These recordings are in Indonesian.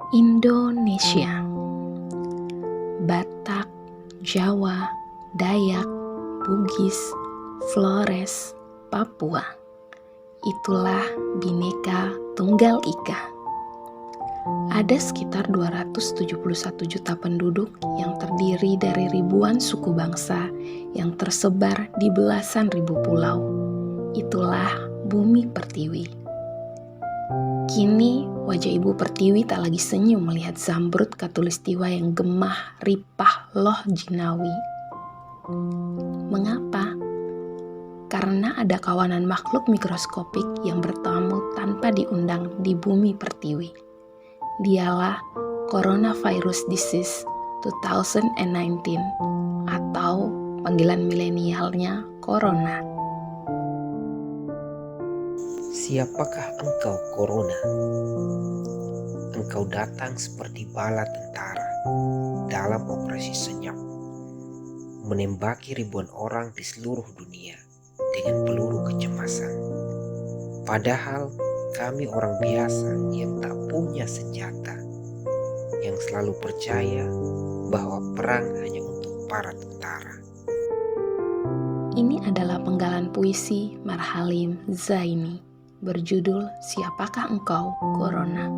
Indonesia, Batak, Jawa, Dayak, Bugis, Flores, Papua. Itulah Bhinneka Tunggal Ika. Ada sekitar 271 juta penduduk yang terdiri dari ribuan suku bangsa yang tersebar di belasan ribu pulau. Itulah Bumi Pertiwi. Kini wajah Ibu Pertiwi tak lagi senyum melihat Zamrud Khatulistiwa yang gemah ripah loh jinawi. Mengapa? Karena ada kawanan makhluk mikroskopik yang bertamu tanpa diundang di Bumi Pertiwi. Dialah Coronavirus Disease 2019 atau panggilan milenialnya Corona. Siapakah engkau, Corona? Engkau datang seperti bala tentara dalam operasi senyap, menembaki ribuan orang di seluruh dunia dengan peluru kecemasan. Padahal kami orang biasa yang tak punya senjata, yang selalu percaya bahwa perang hanya untuk para tentara. Ini adalah penggalan puisi Marhalim Zaini berjudul Siapakah Engkau, Corona.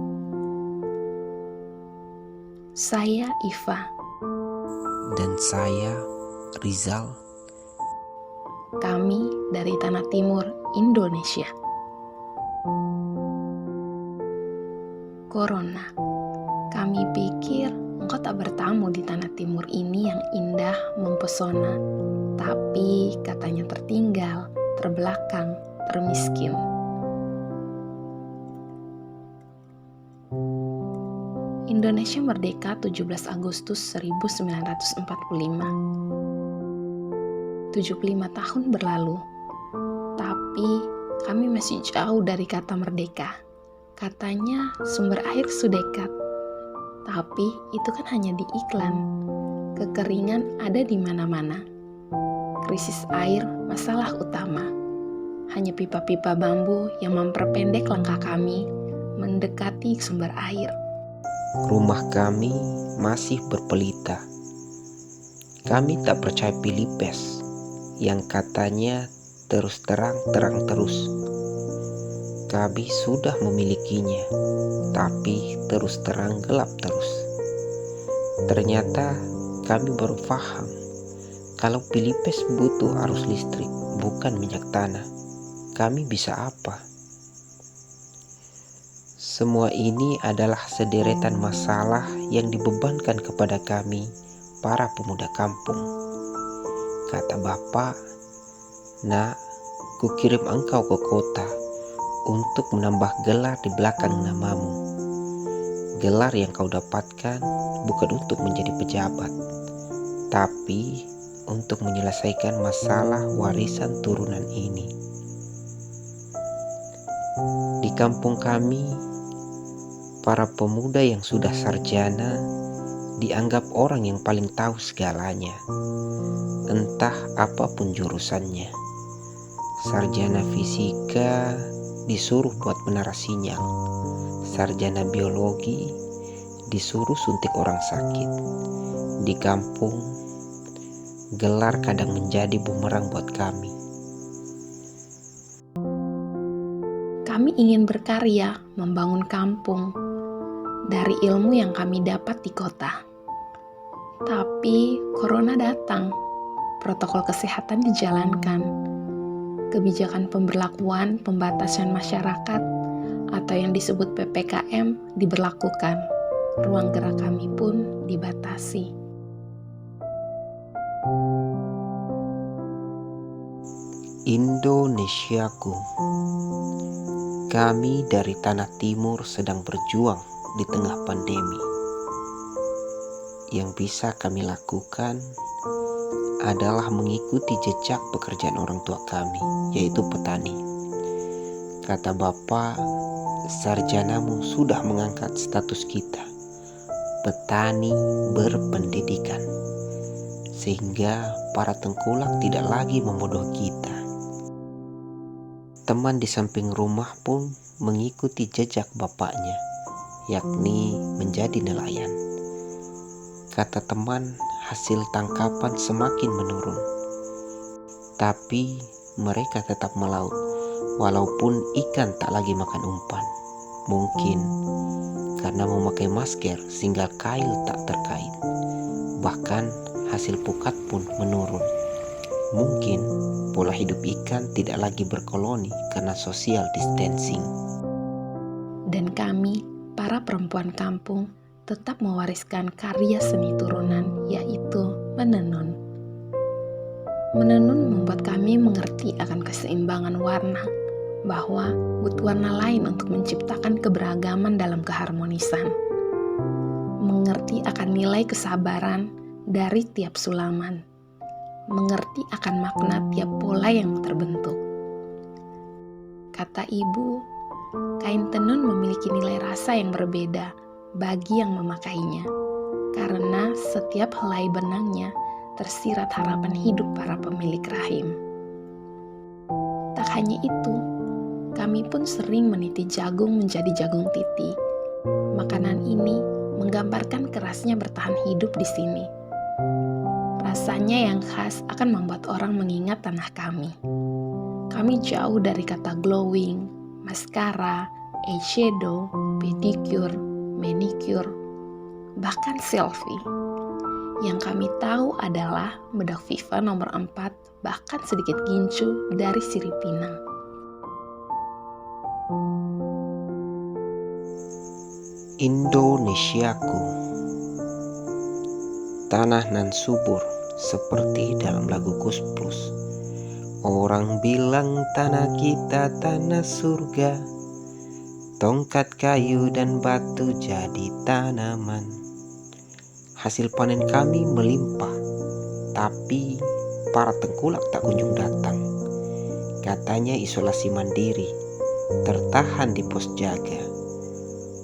Saya Iva. Dan saya Rizal. Kami dari Tanah Timur, Indonesia. Corona. Kami pikir engkau tak bertamu di Tanah Timur ini yang indah mempesona, tapi katanya tertinggal, terbelakang, termiskin. Indonesia merdeka 17 Agustus 1945. 75 tahun berlalu, tapi kami masih jauh dari kata merdeka. Katanya sumber air sudah dekat, tapi itu kan hanya di iklan. Kekeringan ada di mana-mana. Krisis air masalah utama. Hanya pipa-pipa bambu yang memperpendek langkah kami mendekati sumber air. Rumah kami masih berpelita. Kami tak percaya Pilipes yang katanya terus terang terus. Kami sudah memilikinya, tapi terus terang gelap terus. Ternyata kami baru paham kalau Pilipes butuh arus listrik, bukan minyak tanah. Kami bisa apa? Semua ini adalah sederetan masalah yang dibebankan kepada kami, para pemuda kampung. Kata bapak, "Nak, kukirim engkau ke kota untuk menambah gelar di belakang namamu. Gelar yang kau dapatkan bukan untuk menjadi pejabat, tapi untuk menyelesaikan masalah warisan turunan ini." Di kampung kami, para pemuda yang sudah sarjana dianggap orang yang paling tahu segalanya, entah apapun jurusannya. Sarjana fisika disuruh buat menara sinyal, sarjana biologi disuruh suntik orang sakit. Di kampung, gelar kadang menjadi bumerang buat kami. Kami ingin berkarya, membangun kampung dari ilmu yang kami dapat di kota. Tapi corona datang, protokol kesehatan dijalankan, kebijakan pemberlakuan pembatasan masyarakat atau yang disebut PPKM diberlakukan. Ruang gerak kami pun dibatasi. Indonesiaku, kami dari Tanah Timur sedang berjuang di tengah pandemi. yang bisa kami lakukan adalah mengikuti jejak pekerjaan orang tua kami, yaitu petani. Kata Bapak, sarjanamu sudah mengangkat status kita, petani berpendidikan, sehingga para tengkulak tidak lagi membodohi kita. Teman di samping rumah pun mengikuti jejak bapaknya, yakni menjadi nelayan. Kata teman, hasil tangkapan semakin menurun, tapi mereka tetap melaut, walaupun ikan tak lagi makan umpan. Mungkin karena memakai masker sehingga kail tak terkait. Bahkan hasil pukat pun menurun. Mungkin pola hidup ikan tidak lagi berkoloni karena social distancing. Dan kami, para perempuan kampung, tetap mewariskan karya seni turunan, yaitu menenun. Menenun membuat kami mengerti akan keseimbangan warna, bahwa butuh warna lain untuk menciptakan keberagaman dalam keharmonisan. Mengerti akan nilai kesabaran dari tiap sulaman. Mengerti akan makna tiap pola yang terbentuk. Kata ibu, kain tenun memiliki nilai rasa yang berbeda bagi yang memakainya, karena setiap helai benangnya tersirat harapan hidup para pemilik rahim. Tak hanya itu, kami pun sering meniti jagung menjadi jagung titi. Makanan ini menggambarkan kerasnya bertahan hidup di sini. Rasanya yang khas akan membuat orang mengingat tanah kami. Kami jauh dari kata glowing, maskara, eyeshadow, pedicure, manicure, bahkan selfie. Yang kami tahu adalah bedak Viva nomor 4, bahkan sedikit gincu dari sirip pinang. Indonesiaku, tanah nan subur seperti dalam lagu Kus Plus. Orang bilang tanah kita tanah surga, tongkat kayu dan batu jadi tanaman. Hasil panen kami melimpah, tapi para tengkulak tak kunjung datang. Katanya isolasi mandiri, tertahan di pos jaga.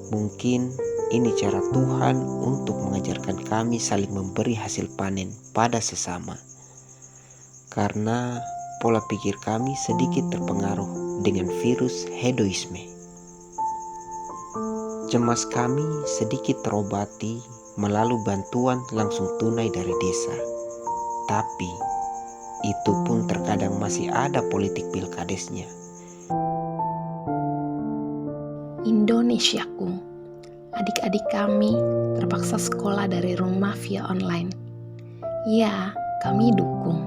Mungkin ini cara Tuhan untuk mengajarkan kami saling memberi hasil panen pada sesama. Karena pola pikir kami sedikit terpengaruh dengan virus hedoisme. Cemas kami sedikit terobati melalui bantuan langsung tunai dari desa. Tapi itu pun terkadang masih ada politik pilkadesnya. Indonesiaku, adik-adik kami terpaksa sekolah dari rumah via online. Ya, kami dukung,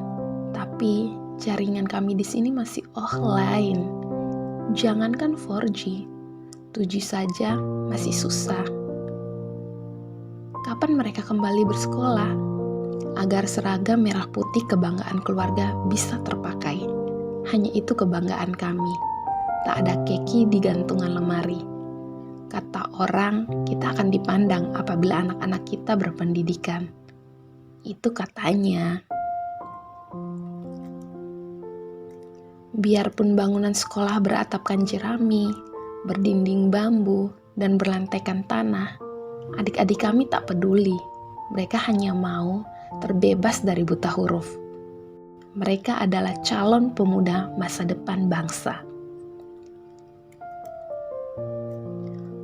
tapi jaringan kami di sini masih offline. Jangankan 4G, 2G saja masih susah. Kapan mereka kembali bersekolah? Agar seragam merah putih kebanggaan keluarga bisa terpakai. Hanya itu kebanggaan kami. Tak ada keki di gantungan lemari. Kata orang, kita akan dipandang apabila anak-anak kita berpendidikan. Itu katanya. Biarpun bangunan sekolah beratapkan jerami, berdinding bambu, dan berlantaikan tanah, adik-adik kami tak peduli. Mereka hanya mau terbebas dari buta huruf. Mereka adalah calon pemuda masa depan bangsa.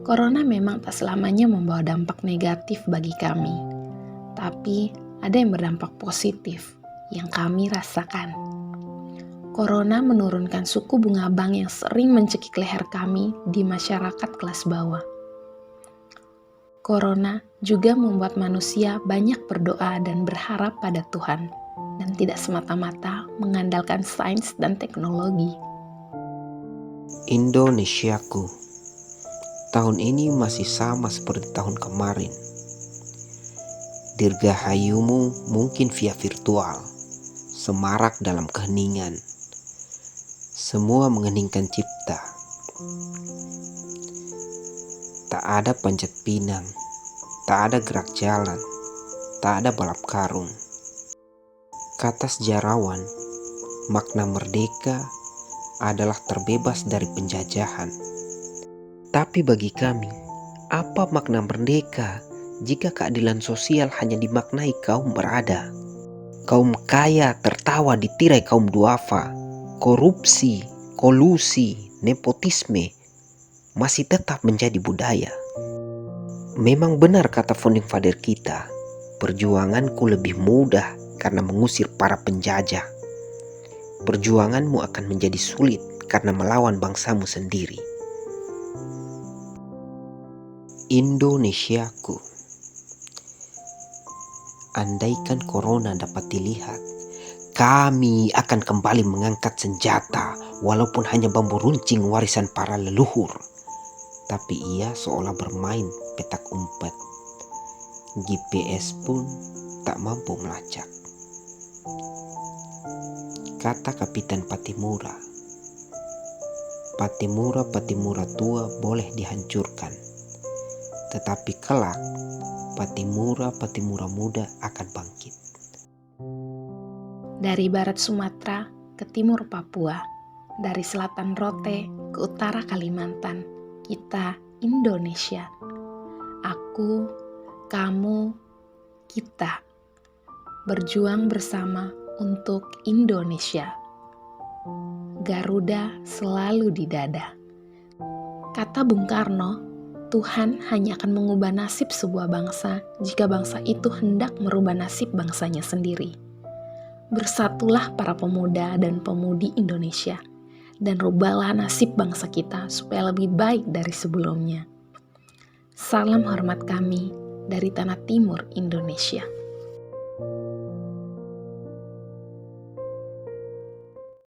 Corona memang tak selamanya membawa dampak negatif bagi kami, tapi ada yang berdampak positif yang kami rasakan. Corona menurunkan suku bunga bank yang sering mencekik leher kami di masyarakat kelas bawah. Corona juga membuat manusia banyak berdoa dan berharap pada Tuhan, dan tidak semata-mata mengandalkan sains dan teknologi. Indonesiaku, tahun ini masih sama seperti tahun kemarin. Dirgahayumu mungkin via virtual, semarak dalam keheningan. Semua mengheningkan cipta. Tak ada panjat pinang, tak ada gerak jalan, tak ada balap karung. Kata sejarawan, makna merdeka adalah terbebas dari penjajahan. Tapi bagi kami, apa makna merdeka jika keadilan sosial hanya dimaknai kaum berada? Kaum kaya tertawa di tirai kaum duafa. Korupsi, kolusi, nepotisme masih tetap menjadi budaya. Memang benar kata founding father kita, perjuanganku lebih mudah karena mengusir para penjajah. Perjuanganmu akan menjadi sulit karena melawan bangsamu sendiri. Indonesiaku, andaikan corona dapat dilihat, kami akan kembali mengangkat senjata walaupun hanya bambu runcing warisan para leluhur. Tapi ia seolah bermain petak umpet. GPS pun tak mampu melacak. Kata Kapitan Patimura, Patimura tua boleh dihancurkan, tetapi kelak Patimura muda akan bangkit. Dari barat Sumatera ke timur Papua, dari selatan Rote ke utara Kalimantan, kita Indonesia. Aku, kamu, kita berjuang bersama untuk Indonesia. Garuda selalu di dada. Kata Bung Karno, Tuhan hanya akan mengubah nasib sebuah bangsa jika bangsa itu hendak merubah nasib bangsanya sendiri. Bersatulah para pemuda dan pemudi Indonesia, dan rubahlah nasib bangsa kita supaya lebih baik dari sebelumnya. Salam hormat kami dari tanah timur Indonesia.